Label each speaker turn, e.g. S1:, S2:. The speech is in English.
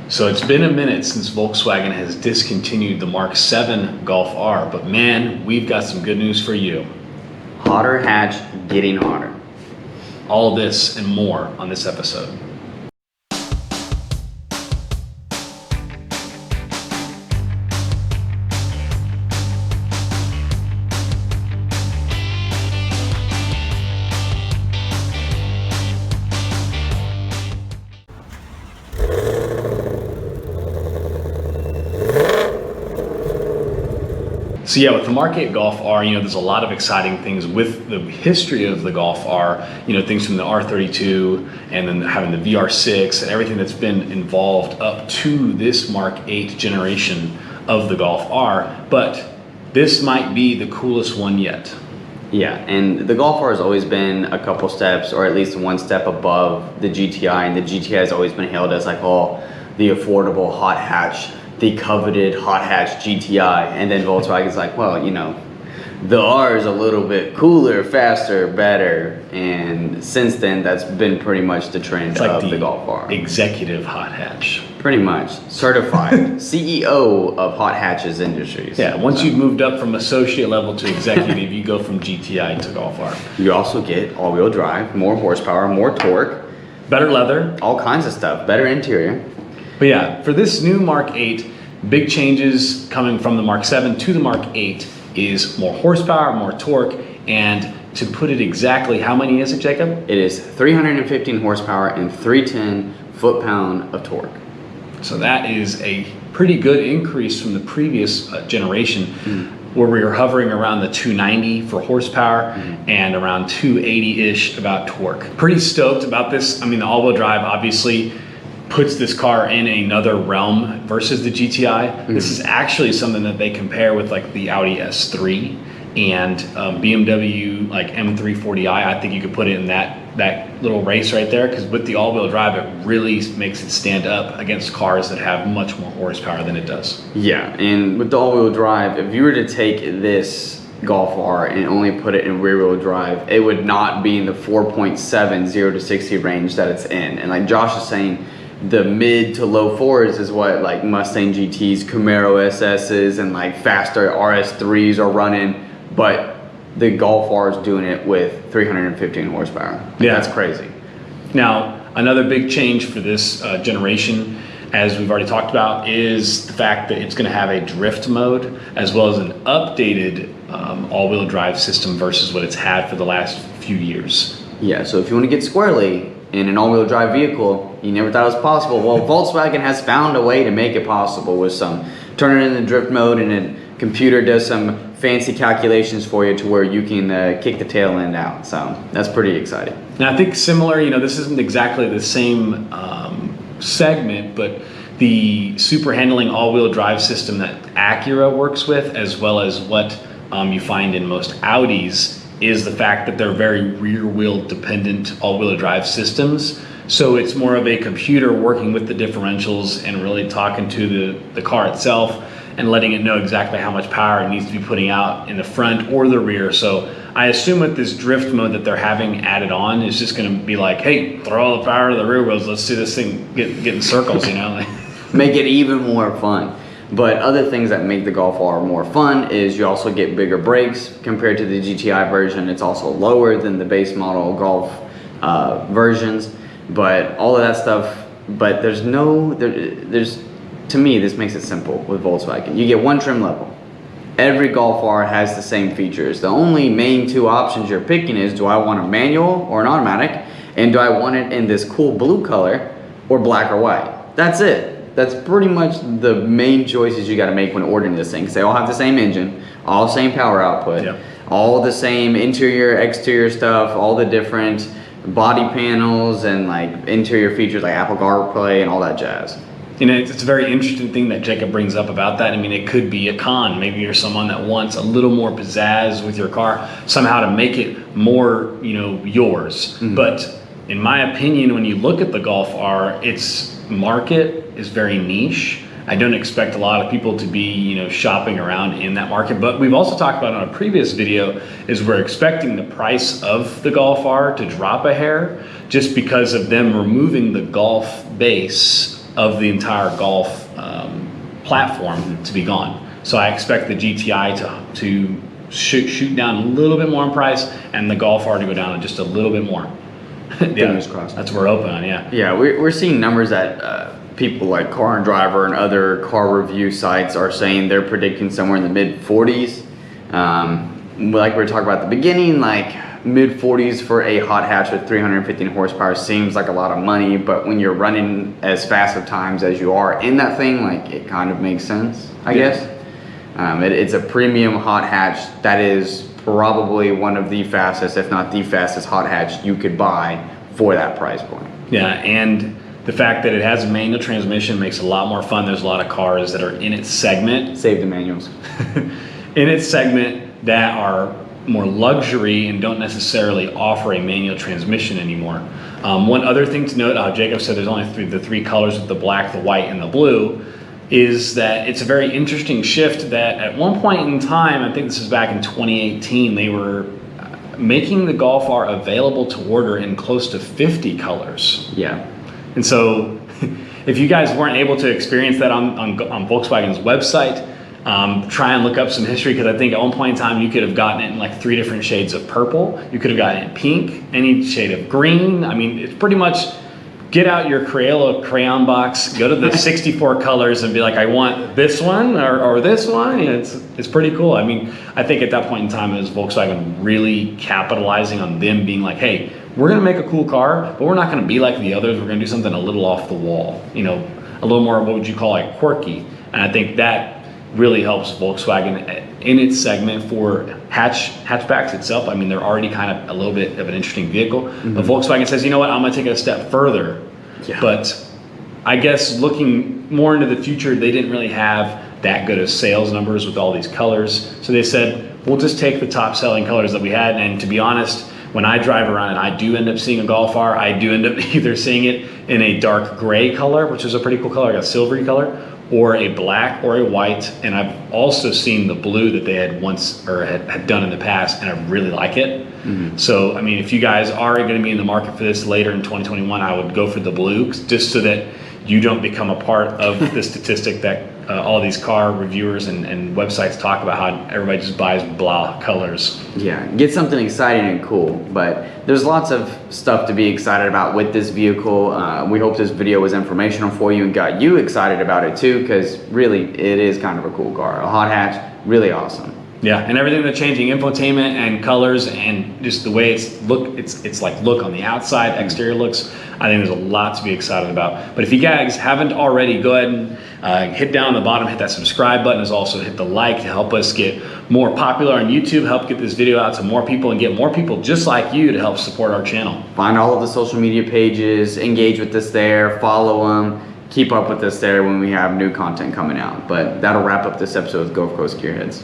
S1: So it's been a minute since Volkswagen has discontinued the Mark 7 Golf R, but man, we've got some good news for you.
S2: Hotter hatch getting hotter.
S1: All this and more on this episode. So yeah, with the Mark 8 Golf R, there's a lot of exciting things with the history of the Golf R, things from the R32 and then having the VR6 and everything that's been involved up to this Mark 8 generation of the Golf R, but this might be the coolest one yet.
S2: Yeah, and the Golf R has always been a couple steps, or at least one step above the GTI, and the GTI has always been hailed as like, oh, the affordable hot hatch, the coveted hot hatch GTI, and then Volkswagen's like, well, the R is a little bit cooler, faster, better, and since then that's been pretty much the trend of the Golf R.
S1: Executive hot hatch.
S2: Pretty much. Certified CEO of hot hatches industries.
S1: Yeah, once you've moved up from associate level to executive, you go from GTI to Golf R.
S2: You also get all-wheel drive, more horsepower, more torque.
S1: Better leather.
S2: All kinds of stuff, better interior.
S1: But yeah, for this new Mark 8, big changes coming from the Mark 7 to the Mark 8 is more horsepower, more torque, and to put it exactly, how many is it, Jacob?
S2: It is 315 horsepower and 310 foot-pound of torque.
S1: So that is a pretty good increase from the previous generation, where we were hovering around the 290 for horsepower and around 280-ish about torque. Pretty stoked about this. I mean, the all-wheel drive obviously puts this car in another realm versus the GTI. This is actually something that they compare with like the Audi S3 and BMW like M340i. I think you could put it in that little race right there, because with the all-wheel drive, it really makes it stand up against cars that have much more horsepower than it does.
S2: Yeah, and with the all-wheel drive, if you were to take this Golf R and only put it in rear-wheel drive, it would not be in the 4.7 0 to 60 range that it's in. And like Josh is saying, the mid to low fours is what like Mustang GTs, Camaro SSs, and like faster RS3s are running, but the Golf R is doing it with 315 horsepower.
S1: Yeah,
S2: that's crazy.
S1: Now, another big change for this generation, as we've already talked about, is the fact that it's going to have a drift mode as well as an updated all-wheel drive system versus what it's had for the last few years.
S2: Yeah, so if you want to get squirrely in an all-wheel drive vehicle, you never thought it was possible. Well, Volkswagen has found a way to make it possible with some turn it into drift mode, and then computer does some fancy calculations for you to where you can kick the tail end out. So that's pretty exciting.
S1: Now I think similar, this isn't exactly the same segment, but the super handling all-wheel drive system that Acura works with, as well as what you find in most Audis, is the fact that they're very rear-wheel dependent all-wheel drive systems. So it's more of a computer working with the differentials and really talking to the car itself and letting it know exactly how much power it needs to be putting out in the front or the rear. So I assume with this drift mode that they're having added on, is just gonna be like, hey, throw all the power to the rear wheels, let's see this thing get in circles,
S2: Make it even more fun. But other things that make the Golf R more fun is you also get bigger brakes compared to the GTI version. It's also lower than the base model Golf versions, but all of that stuff. But there's to me, this makes it simple with Volkswagen. You get one trim level. Every Golf R has the same features. The only main two options you're picking is, do I want a manual or an automatic? And do I want it in this cool blue color or black or white? That's it. That's pretty much the main choices you got to make when ordering this thing, because they all have the same engine, all the same power output, all the same interior, exterior stuff, all the different body panels and like interior features like Apple CarPlay and all that jazz.
S1: It's a very interesting thing that Jacob brings up about that. I mean, it could be a con. Maybe you're someone that wants a little more pizzazz with your car, somehow to make it more, yours. But in my opinion, when you look at the Golf R, its market is very niche. I don't expect a lot of people to be, shopping around in that market. But we've also talked about on a previous video is we're expecting the price of the Golf R to drop a hair just because of them removing the Golf base of the entire Golf platform to be gone. So I expect the GTI to shoot down a little bit more in price, and the Golf R to go down just a little bit more.
S2: Fingers crossed.
S1: That's what we're hoping on, yeah.
S2: Yeah, we're seeing numbers that people like Car and Driver and other car review sites are saying they're predicting somewhere in the mid 40s. Like we were talking about at the beginning, like mid 40s for a hot hatch with 315 horsepower seems like a lot of money, but when you're running as fast of times as you are in that thing, like it kind of makes sense, I guess. It's a premium hot hatch that is probably one of the fastest, if not the fastest hot hatch you could buy for that price point.
S1: Yeah, and the fact that it has a manual transmission makes it a lot more fun. There's a lot of cars that are in its segment.
S2: Save the manuals.
S1: In its segment that are more luxury and don't necessarily offer a manual transmission anymore. One other thing to note, Jacob said there's only the three colors with the black, the white, and the blue, is that it's a very interesting shift that at one point in time, I think this is back in 2018, they were making the Golf R available to order in close to 50 colors.
S2: Yeah.
S1: And so if you guys weren't able to experience that on Volkswagen's website, try and look up some history, because I think at one point in time you could have gotten it in like 3 different shades of purple. You could have gotten it in pink, any shade of green. I mean, it's pretty much get out your Crayola crayon box, go to the 64 colors and be like, I want this one or this one. You know, it's pretty cool. I mean, I think at that point in time it was Volkswagen really capitalizing on them being like, hey, we're gonna make a cool car, but we're not gonna be like the others. We're gonna do something a little off the wall, you know, a little more, what would you call, like quirky. And I think that really helps Volkswagen in its segment for hatchbacks itself. I mean, they're already kind of a little bit of an interesting vehicle, but Volkswagen says, you know what, I'm gonna take it a step further. Yeah. But I guess looking more into the future, they didn't really have that good of sales numbers with all these colors. So they said, we'll just take the top selling colors that we had. And to be honest, when I drive around and I do end up seeing a Golf R, I do end up either seeing it in a dark gray color, which is a pretty cool color, like a silvery color, or a black or a white. And I've also seen the blue that they had once or had done in the past, and I really like it. So, I mean, if you guys are going to be in the market for this later in 2021, I would go for the blue, just so that you don't become a part of the statistic that all these car reviewers and websites talk about, how everybody just buys blah colors.
S2: Yeah, get something exciting and cool, but there's lots of stuff to be excited about with this vehicle. We hope this video was informational for you and got you excited about it too, because really it is kind of a cool car. A hot hatch, really awesome.
S1: Yeah, and everything that's changing, infotainment and colors and just the way it's like look on the outside, exterior looks, I think there's a lot to be excited about. But if you guys haven't already, go ahead and hit down on the bottom, hit that subscribe button, as also hit the like to help us get more popular on YouTube, help get this video out to more people and get more people just like you to help support our channel.
S2: Find all of the social media pages, engage with us there, follow them, keep up with us there when we have new content coming out. But that'll wrap up this episode of Gulf Coast Gearheads.